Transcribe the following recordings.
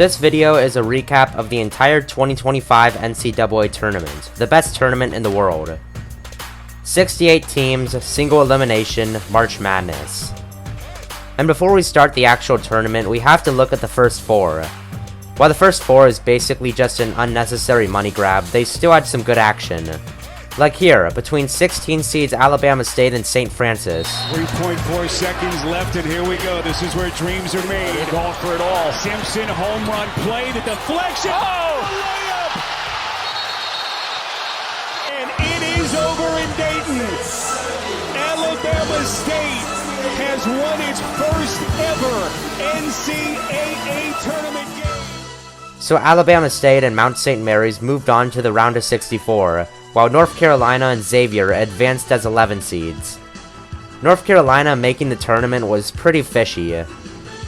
This video is a recap of the entire 2025 NCAA tournament, the best tournament in the world. 68 teams, single elimination, March Madness. And before we start the actual tournament, we have to look at the first four. While the first four is basically just an unnecessary money grab, they still had some good action. Like here, between 16 seeds Alabama State and St. Francis. 3.4 seconds left, and here we go. This is where dreams are made. They're going for it all. Simpson, home run play, the deflection. Oh! Layup! And it is over in Dayton. Alabama State has won its first ever NCAA tournament game. So Alabama State and Mount St. Mary's moved on to the round of 64. While North Carolina and Xavier advanced as 11 seeds. North Carolina making the tournament was pretty fishy.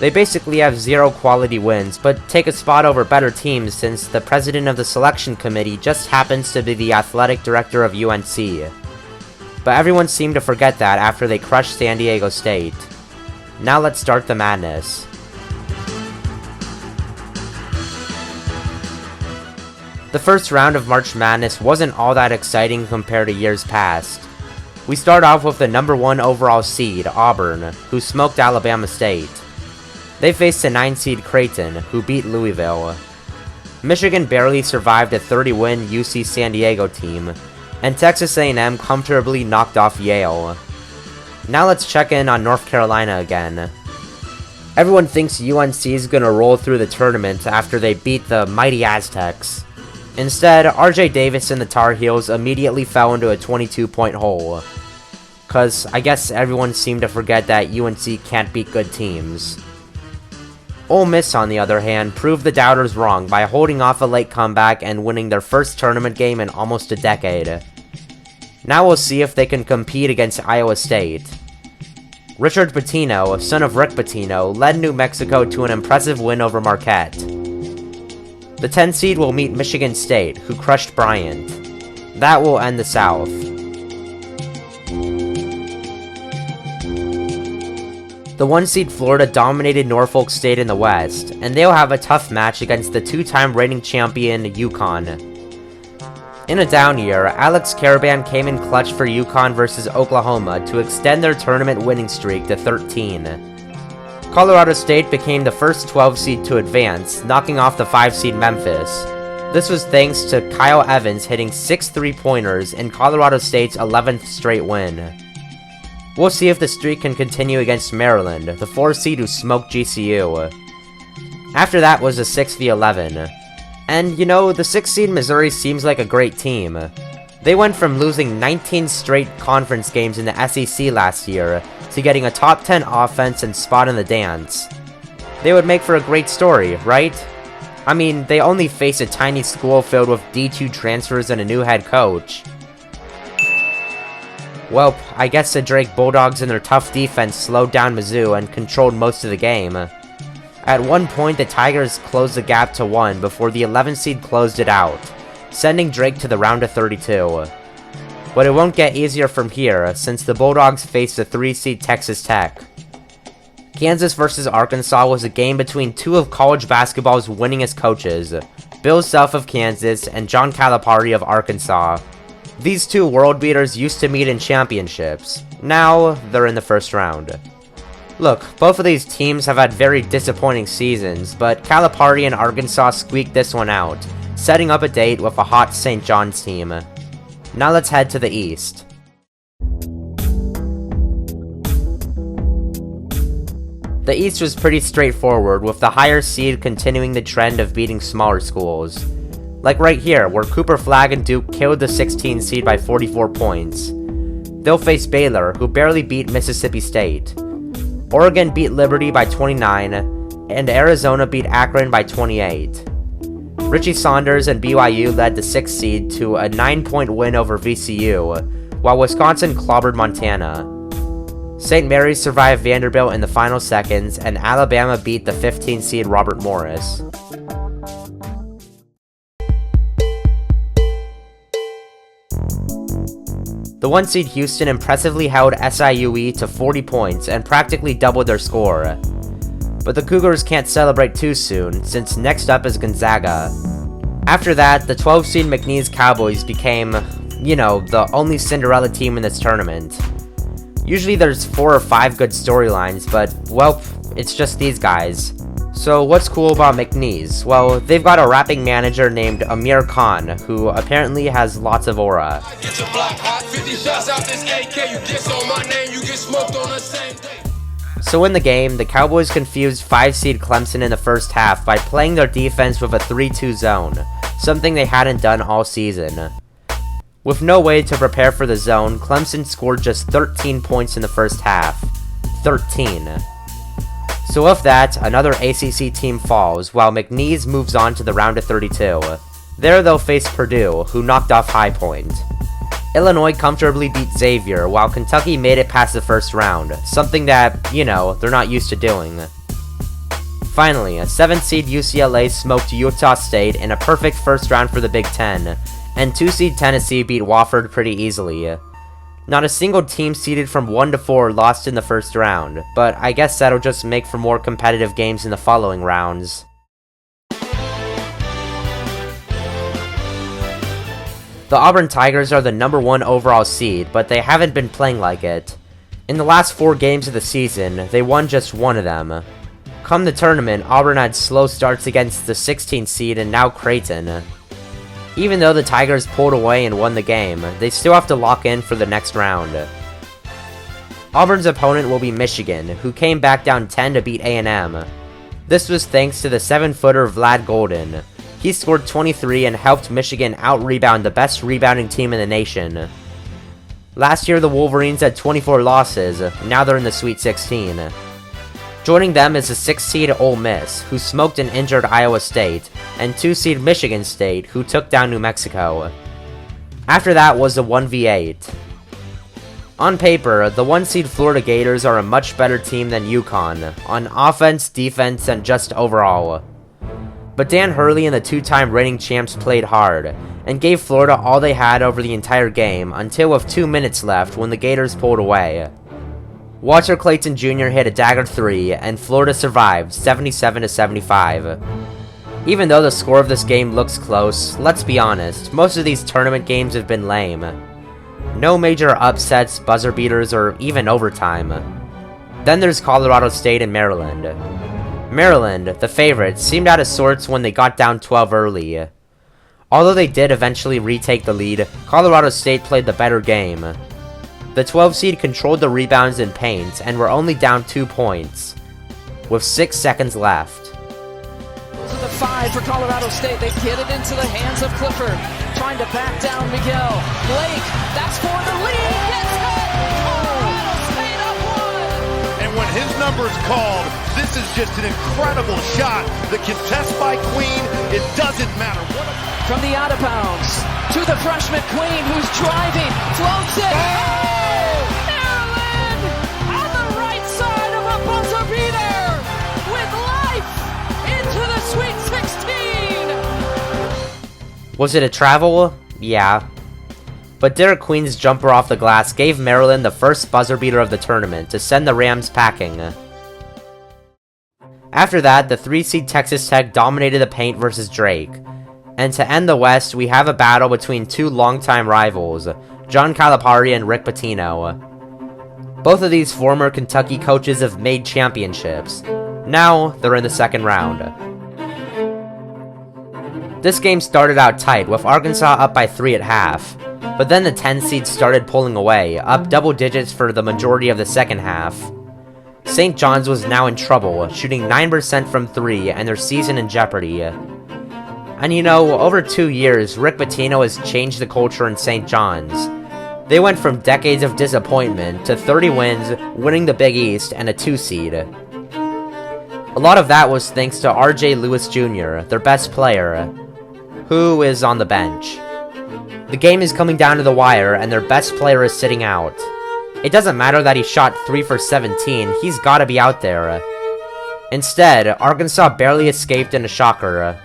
They basically have zero quality wins, but take a spot over better teams since the president of the selection committee just happens to be the athletic director of UNC. But everyone seemed to forget that after they crushed San Diego State. Now let's start the madness. The first round of March Madness wasn't all that exciting compared to years past. We start off with the number 1 overall seed, Auburn, who smoked Alabama State. They faced a 9 seed Creighton, who beat Louisville. Michigan barely survived a 30-win UC San Diego team, and Texas A&M comfortably knocked off Yale. Now let's check in on North Carolina again. Everyone thinks UNC is gonna roll through the tournament after they beat the mighty Aztecs. Instead, RJ Davis and the Tar Heels immediately fell into a 22-point hole. Cause I guess everyone seemed to forget that UNC can't beat good teams. Ole Miss, on the other hand, proved the doubters wrong by holding off a late comeback and winning their first tournament game in almost a decade. Now we'll see if they can compete against Iowa State. Richard Pitino, son of Rick Pitino, led New Mexico to an impressive win over Marquette. The 10 seed will meet Michigan State, who crushed Bryant. That will end the South. The 1 seed Florida dominated Norfolk State in the West, and they'll have a tough match against the 2-time reigning champion UConn. In a down year, Alex Caravan came in clutch for UConn versus Oklahoma to extend their tournament winning streak to 13. Colorado State became the first 12 seed to advance, knocking off the 5 seed Memphis. This was thanks to Kyle Evans hitting 6 3-pointers in Colorado State's 11th straight win. We'll see if the streak can continue against Maryland, the 4 seed who smoked GCU. After that was a 6v11. And you know, the 6 seed Missouri seems like a great team. They went from losing 19 straight conference games in the SEC last year to getting a top 10 offense and spot in the dance. They would make for a great story, right? I mean, they only face a tiny school filled with D2 transfers and a new head coach. Well, I guess the Drake Bulldogs and their tough defense slowed down Mizzou and controlled most of the game. At one point, the Tigers closed the gap to 1 before the 11 seed closed it out, sending Drake to the round of 32. But it won't get easier from here, since the Bulldogs faced the 3 seed Texas Tech. Kansas versus Arkansas was a game between 2 of college basketball's winningest coaches, Bill Self of Kansas and John Calipari of Arkansas. These 2 world beaters used to meet in championships. Now, they're in the first round. Look, both of these teams have had very disappointing seasons, but Calipari and Arkansas squeaked this one out, setting up a date with a hot St. John's team. Now let's head to the East. The East was pretty straightforward, with the higher seed continuing the trend of beating smaller schools. Like right here, where Cooper Flagg and Duke killed the 16 seed by 44 points. They'll face Baylor, who barely beat Mississippi State. Oregon beat Liberty by 29, and Arizona beat Akron by 28. Richie Saunders and BYU led the 6th seed to a 9-point win over VCU, while Wisconsin clobbered Montana. St. Mary's survived Vanderbilt in the final seconds, and Alabama beat the 15 seed Robert Morris. The 1 seed Houston impressively held SIUE to 40 points and practically doubled their score. but the Cougars can't celebrate too soon, since next up is Gonzaga. After that, the 12-seed McNeese Cowboys became, the only Cinderella team in this tournament. Usually there's 4 or 5 good storylines, but, well, it's just these guys. So what's cool about McNeese? Well, they've got a rapping manager named Amir Khan, who apparently has lots of aura. So in the game, the Cowboys confused 5-seed Clemson in the first half by playing their defense with a 3-2 zone, something they hadn't done all season. With no way to prepare for the zone, Clemson scored just 13 points in the first half. 13. So with that, another ACC team falls, while McNeese moves on to the round of 32. There they'll face Purdue, who knocked off High Point. Illinois comfortably beat Xavier, while Kentucky made it past the first round, something that, they're not used to doing. Finally, a 7-seed UCLA smoked Utah State in a perfect first round for the Big Ten, and 2-seed Tennessee beat Wofford pretty easily. Not a single team seeded from 1 to 4 lost in the first round, but I guess that'll just make for more competitive games in the following rounds. The Auburn Tigers are the number 1 overall seed, but they haven't been playing like it. In the last 4 games of the season, they won just 1 of them. Come the tournament, Auburn had slow starts against the 16th seed and now Creighton. Even though the Tigers pulled away and won the game, they still have to lock in for the next round. Auburn's opponent will be Michigan, who came back down 10 to beat A&M. This was thanks to the 7-footer Vlad Golden. He scored 23 and helped Michigan out-rebound the best rebounding team in the nation. Last year the Wolverines had 24 losses, now they're in the Sweet 16. Joining them is the 6-seed Ole Miss, who smoked an injured Iowa State, and 2-seed Michigan State, who took down New Mexico. After that was the 1v8. On paper, the 1-seed Florida Gators are a much better team than UConn, on offense, defense, and just overall. But Dan Hurley and the 2-time reigning champs played hard, and gave Florida all they had over the entire game until with 2 minutes left when the Gators pulled away. Walter Clayton Jr. hit a dagger 3, and Florida survived 77-75. Even though the score of this game looks close, let's be honest, most of these tournament games have been lame. No major upsets, buzzer beaters, or even overtime. Then there's Colorado State and Maryland. Maryland, the favorites, seemed out of sorts when they got down 12 early. Although they did eventually retake the lead, Colorado State played the better game. The 12-seed controlled the rebounds and paint, and were only down 2 points, with 6 seconds left. To the 5 for Colorado State. They get it into the hands of Clifford, trying to back down Miguel. Blake, that's for the lead. Gets it. Colorado State up 1. And when his number is called, this is just an incredible shot. The contest by Queen, it doesn't matter. From the out of bounds to the freshman Queen, who's driving, floats it. Maryland on the right side of a buzzer beater with life into the Sweet 16. Was it a travel? Yeah. But Derek Queen's jumper off the glass gave Maryland the first buzzer beater of the tournament to send the Rams packing. After that, the 3-seed Texas Tech dominated the paint versus Drake. And to end the West, we have a battle between 2 longtime rivals, John Calipari and Rick Pitino. Both of these former Kentucky coaches have made championships. Now, they're in the second round. This game started out tight, with Arkansas up by 3 at half. But then the 10 seed started pulling away, up double digits for the majority of the second half. St. John's was now in trouble, shooting 9% from 3 and their season in jeopardy. And over 2 years, Rick Pitino has changed the culture in St. John's. They went from decades of disappointment to 30 wins, winning the Big East, and a 2 seed. A lot of that was thanks to RJ Lewis Jr., their best player, who is on the bench. The game is coming down to the wire, and their best player is sitting out. It doesn't matter that he shot 3 for 17, he's gotta be out there. Instead, Arkansas barely escaped in a shocker.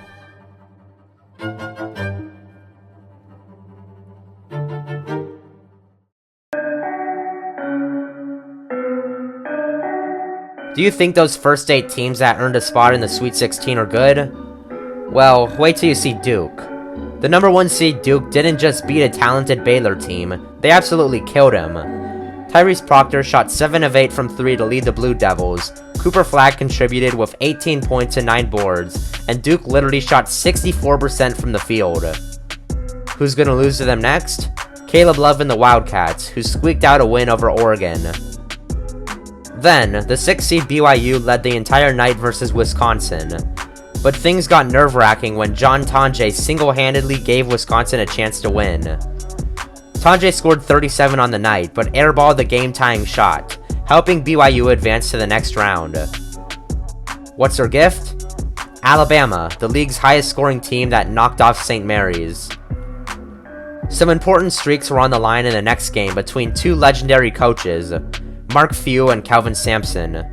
Do you think those first 8 teams that earned a spot in the Sweet 16 are good? Well, wait till you see Duke. The number 1 seed Duke didn't just beat a talented Baylor team, they absolutely killed him. Tyrese Proctor shot 7 of 8 from 3 to lead the Blue Devils, Cooper Flagg contributed with 18 points and 9 boards, and Duke literally shot 64% from the field. Who's gonna lose to them next? Caleb Love and the Wildcats, who squeaked out a win over Oregon. Then, the 6th seed BYU led the entire night versus Wisconsin. But things got nerve-wracking when John Tonje single-handedly gave Wisconsin a chance to win. Tonje scored 37 on the night, but airballed the game-tying shot, helping BYU advance to the next round. What's their gift? Alabama, the league's highest-scoring team that knocked off St. Mary's. Some important streaks were on the line in the next game between 2 legendary coaches, Mark Few and Calvin Sampson.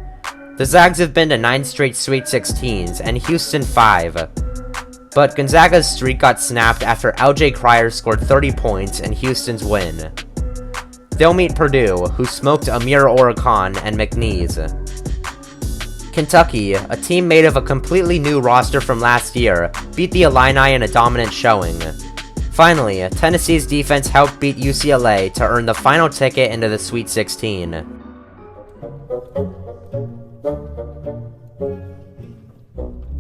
The Zags have been to 9 straight Sweet 16s, and Houston 5. But Gonzaga's streak got snapped after LJ Cryer scored 30 points in Houston's win. They'll meet Purdue, who smoked Amir Oricon and McNeese. Kentucky, a team made of a completely new roster from last year, beat the Illini in a dominant showing. Finally, Tennessee's defense helped beat UCLA to earn the final ticket into the Sweet 16.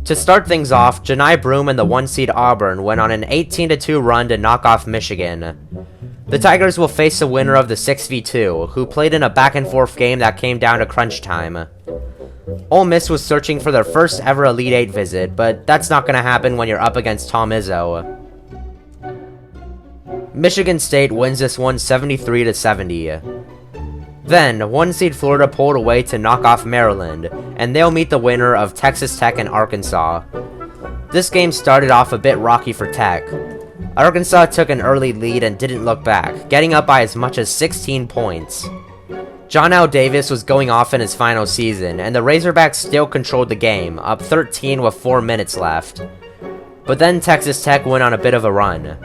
To start things off, Johni Broome and the 1 seed Auburn went on an 18-2 run to knock off Michigan. The Tigers will face the winner of the 6v2, who played in a back-and-forth game that came down to crunch time. Ole Miss was searching for their first ever Elite 8 visit, but that's not going to happen when you're up against Tom Izzo. Michigan State wins this one 73-70. Then, 1 seed Florida pulled away to knock off Maryland, and they'll meet the winner of Texas Tech and Arkansas. This game started off a bit rocky for Tech. Arkansas took an early lead and didn't look back, getting up by as much as 16 points. John L. Davis was going off in his final season, and the Razorbacks still controlled the game, up 13 with 4 minutes left. But then Texas Tech went on a bit of a run.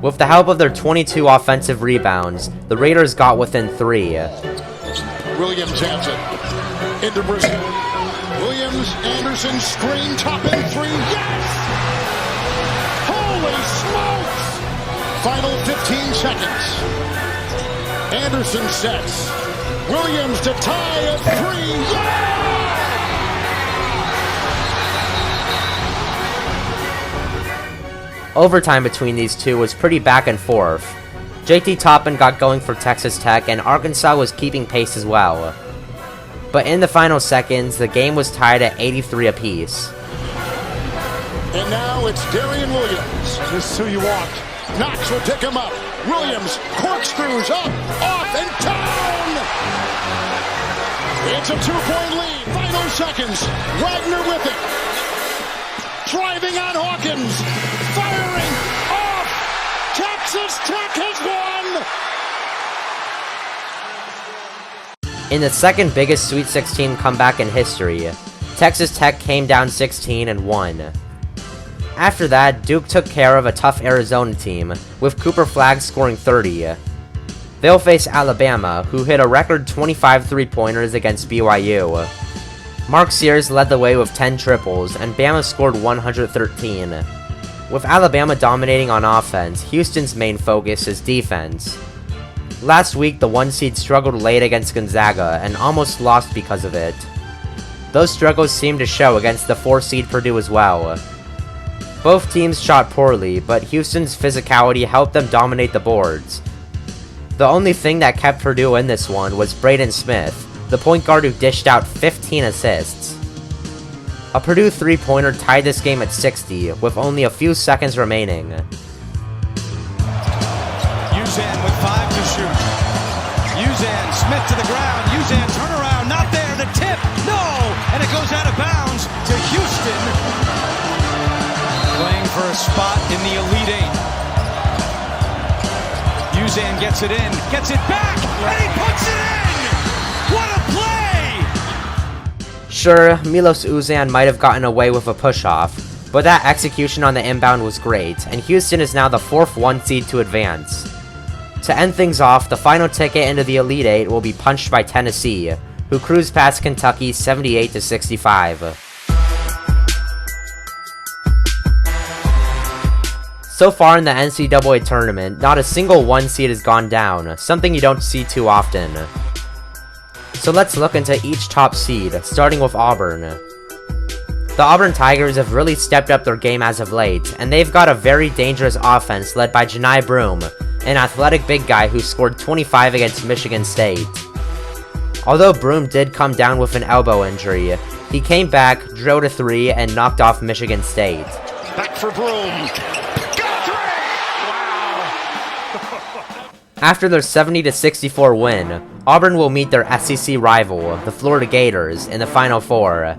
With the help of their 22 offensive rebounds, the Raiders got within 3. Williams has it. Into Briscoe. Williams, Anderson, screen, top in 3. Yes! Holy smokes! Final 15 seconds. Anderson sets. Williams to tie at 3. Yeah! Overtime between these two was pretty back and forth. JT Toppin got going for Texas Tech, and Arkansas was keeping pace as well. But in the final seconds, the game was tied at 83 apiece. And now it's Darian Williams. This is who you want. Knox will pick him up. Williams corkscrews up, off, and down! It's a 2-point lead. Final seconds. Wagner with it. Driving on Hawkins. Firing off. Texas Tech has won. In the second biggest Sweet 16 comeback in history, Texas Tech came down 16 and won. After that, Duke took care of a tough Arizona team, with Cooper Flagg scoring 30. They'll face Alabama, who hit a record 25 3-pointers against BYU. Mark Sears led the way with 10 triples, and Bama scored 113. With Alabama dominating on offense, Houston's main focus is defense. Last week, the 1 seed struggled late against Gonzaga, and almost lost because of it. Those struggles seemed to show against the 4 seed Purdue as well. Both teams shot poorly, but Houston's physicality helped them dominate the boards. The only thing that kept Purdue in this one was Braden Smith, the point guard who dished out 15 assists. A Purdue 3-pointer tied this game at 60, with only a few seconds remaining. Uzan with 5 to shoot. Uzan, Smith to the ground. Uzan, turnaround, not there. The tip, no! And it goes out of bounds to Houston. Playing for a spot in the Elite 8. Uzan gets it in, gets it back, and he puts it in! What a play! Sure, Milos Uzan might have gotten away with a push-off, but that execution on the inbound was great, and Houston is now the 4th 1 seed to advance. To end things off, the final ticket into the Elite 8 will be punched by Tennessee, who cruised past Kentucky 78-65. So far in the NCAA tournament, not a single 1 seed has gone down, something you don't see too often. So let's look into each top seed, starting with Auburn. The Auburn Tigers have really stepped up their game as of late, and they've got a very dangerous offense led by Johni Broome, an athletic big guy who scored 25 against Michigan State. Although Broome did come down with an elbow injury, he came back, drilled a 3, and knocked off Michigan State. Back for Broome. After their 70-64 win, Auburn will meet their SEC rival, the Florida Gators, in the Final Four.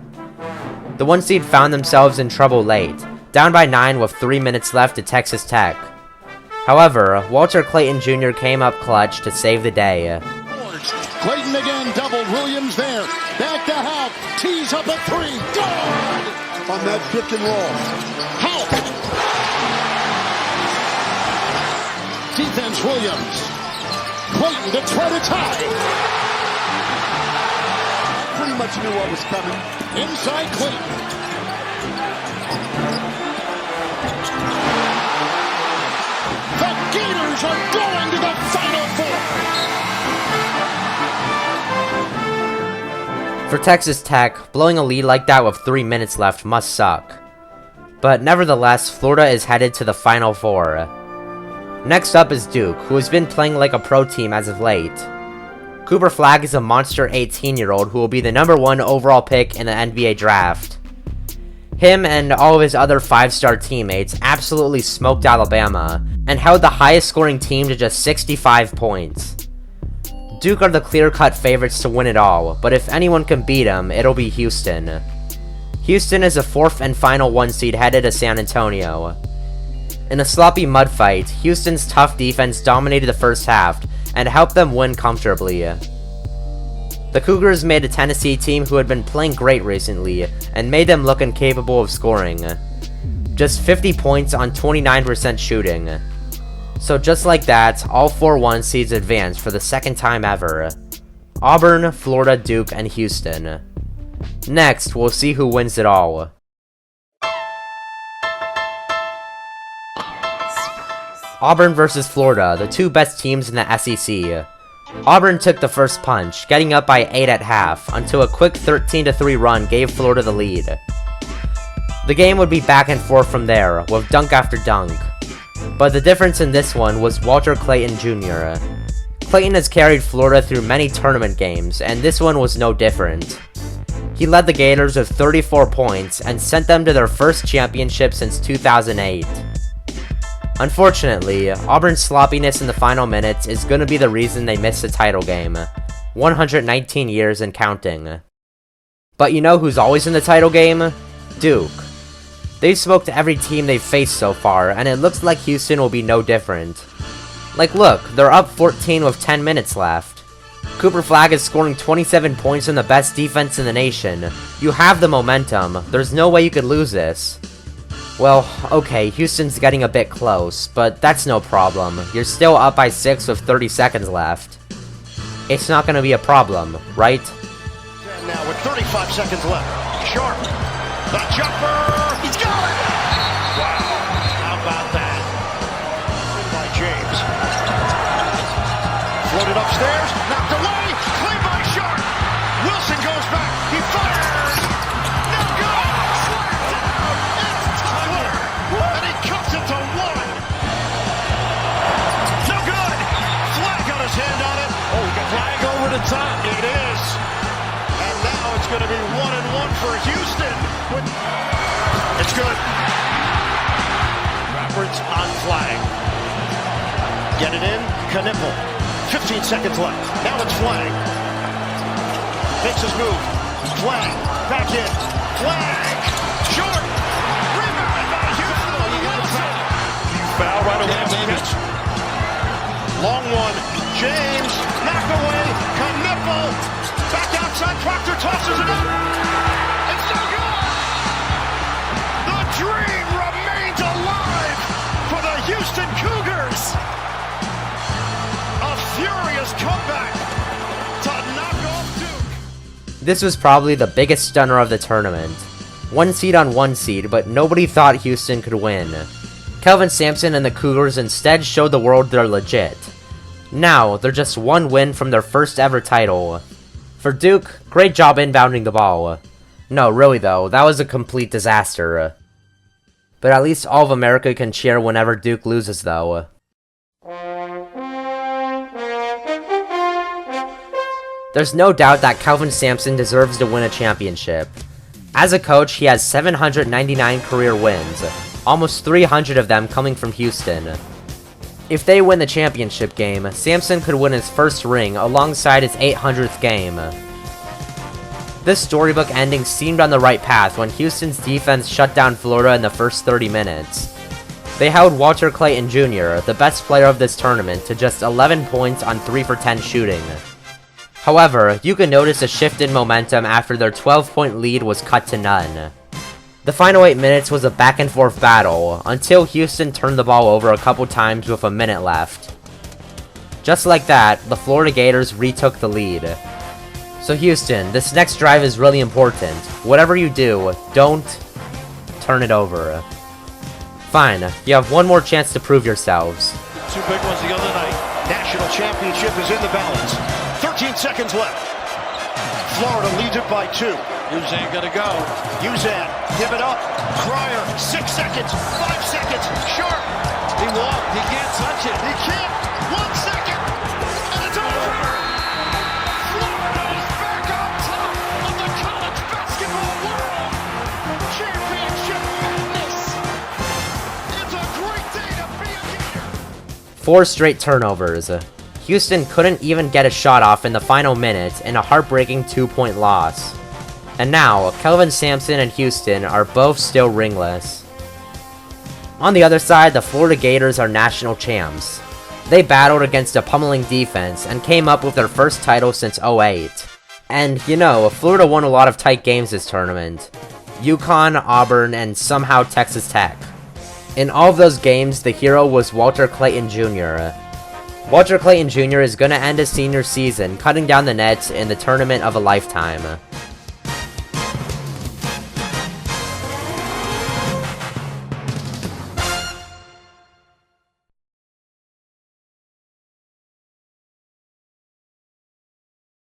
The 1 seed found themselves in trouble late, down by 9 with 3 minutes left to Texas Tech. However, Walter Clayton Jr. came up clutch to save the day. Clayton again, doubled. Williams there. Back to Houck. Tees up a 3. Good! On that pick and roll. Houck. Defense Williams. Clayton to try to tie. Pretty much knew what was coming. Inside Clayton. The Gators are going to the Final Four. For Texas Tech, blowing a lead like that with 3 minutes left must suck. But nevertheless, Florida is headed to the Final Four. Next up is Duke, who has been playing like a pro team as of late. Cooper Flagg is a monster 18-year-old who will be the #1 overall pick in the NBA draft. Him and all of his other 5-star teammates absolutely smoked Alabama, and held the highest scoring team to just 65 points. Duke are the clear-cut favorites to win it all, but if anyone can beat them, it'll be Houston. Houston is a 4th and final 1 seed headed to San Antonio. In a sloppy mud fight, Houston's tough defense dominated the first half, and helped them win comfortably. The Cougars made a Tennessee team who had been playing great recently, and made them look incapable of scoring. Just 50 points on 29% shooting. So just like that, all 4 1 seeds advanced for the second time ever. Auburn, Florida, Duke, and Houston. Next, we'll see who wins it all. Auburn versus Florida, the 2 best teams in the SEC. Auburn took the first punch, getting up by 8 at half, until a quick 13-3 run gave Florida the lead. The game would be back and forth from there, with dunk after dunk. But the difference in this one was Walter Clayton Jr. Clayton has carried Florida through many tournament games, and this one was no different. He led the Gators with 34 points, and sent them to their first championship since 2008. Unfortunately, Auburn's sloppiness in the final minutes is going to be the reason they missed the title game. 119 years and counting. But you know who's always in the title game? Duke. They've smoked every team they've faced so far, and it looks like Houston will be no different. Like look, they're up 14 with 10 minutes left. Cooper Flagg is scoring 27 points in the best defense in the nation. You have the momentum, there's no way you could lose this. Well, okay, Houston's getting a bit close, but that's no problem. You're still up by 6 with 30 seconds left. It's not gonna be a problem, right? And now with 35 seconds left. Sharp. The jumper. He's got it! Wow. How about that? By James. Floated upstairs. Knocked away. Clean by Sharp. Wilson goes back. He fires. No good. Slapped down. It's Tyler. And he cuts it to 1. No good. Flag got his hand on it. Oh, we got flag over the top. It is. And now it's going to be 1-1 for Houston. It's good. Roberts on flag. Get it in. Knippel. 15 seconds left. Now it's Flag. Makes his move. Flag. Back in. Flag. Short. Rebound by Houston. Foul right away on the pitch. Long one. James. Knocked away. Knippel. Back outside. Proctor tosses it up. It's no good. The dream remains alive for the Houston Cougars. A furious comeback to knock off Duke. This was probably the biggest stunner of the tournament. 1 seed on 1 seed, but nobody thought Houston could win. Kelvin Sampson and the Cougars instead showed the world they're legit. Now, they're just 1 win from their first ever title. For Duke, great job inbounding the ball. No, really though, that was a complete disaster. But at least all of America can cheer whenever Duke loses though. There's no doubt that Kelvin Sampson deserves to win a championship. As a coach, he has 799 career wins, almost 300 of them coming from Houston. If they win the championship game, Sampson could win his first ring alongside his 800th game. This storybook ending seemed on the right path when Houston's defense shut down Florida in the first 30 minutes. They held Walter Clayton Jr., the best player of this tournament, to just 11 points on 3 for 10 shooting. However, you can notice a shift in momentum after their 12-point lead was cut to none. The final 8 minutes was a back-and-forth battle, until Houston turned the ball over a couple times with a minute left. Just like that, the Florida Gators retook the lead. So Houston, this next drive is really important. Whatever you do, don't turn it over. Fine, you have one more chance to prove yourselves. 2 big ones the other night. National championship is in the balance. 13 seconds left. Florida leads it by 2. Uzan gonna go. Uzan, give it up. Cryer, 6 seconds, 5 seconds. Sharp. He won't. He can't touch it. He can't. 1 second. And it's over. Florida is back on top of the college basketball world. Championship madness. It's a great day to be a Gator. 4 straight turnovers. Houston couldn't even get a shot off in the final minute in a heartbreaking 2-point loss. And now, Kelvin Sampson and Houston are both still ringless. On the other side, the Florida Gators are national champs. They battled against a pummeling defense and came up with their first title since '08. And, you know, Florida won a lot of tight games this tournament. UConn, Auburn, and somehow Texas Tech. In all of those games, the hero was Walter Clayton Jr. Walter Clayton Jr. is going to end his senior season cutting down the nets in the tournament of a lifetime.